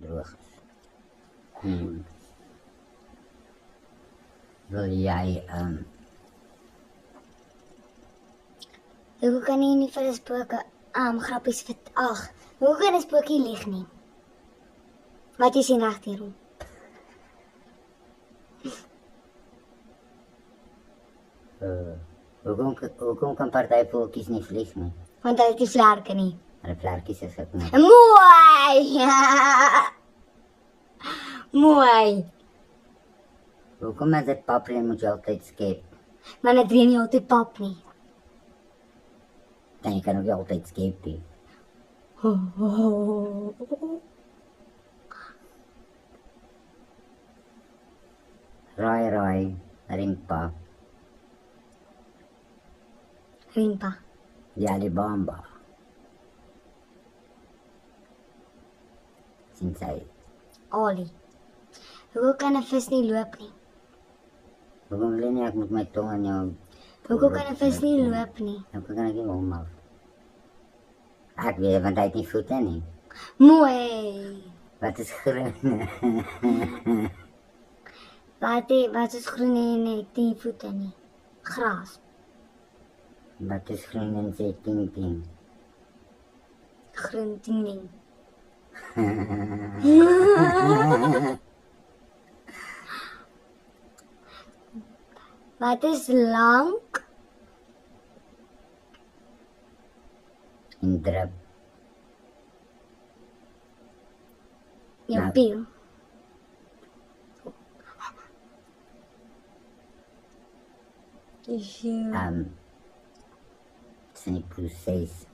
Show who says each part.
Speaker 1: droog is. Wil jy
Speaker 2: Hoe kan jy nie vir 'n spook grappies ag, hoe kan 'n spookie lieg nie? Wat jy sien regterom.
Speaker 1: hoekom kan party voeltjies nie vlieg nie?
Speaker 2: Want hy het die vlerke nie.
Speaker 1: Hulle vlerkies is ook nie.
Speaker 2: Mooi! Mooi.
Speaker 1: Hoekom is dit papreën moet jy altyd skep?
Speaker 2: Maar dit reën nie altyd pap nie.
Speaker 1: Dan jy kan ook nie altyd skep nie. Raai, rimpa,
Speaker 2: Rimpa.
Speaker 1: die Alibaba. Sien sy,
Speaker 2: Ali. Hoe kan 'n vis nie loop nie?
Speaker 1: hoekom wil jy nie ek met my tong in jou...
Speaker 2: Hoe kan 'n vis nie loop nie?
Speaker 1: Hoekom kan ek nie omhou? Ek weet, want hy het nie voete nie.
Speaker 2: Mooi.
Speaker 1: Wat is groen?
Speaker 2: Wat is groen en het nie voete nie? Gras.
Speaker 1: Wat is groen en sê ting.
Speaker 2: Groen tingling. Wat is lank
Speaker 1: En drup.
Speaker 2: jou
Speaker 1: Nou.
Speaker 2: piel? Is jy
Speaker 1: Dis in die proses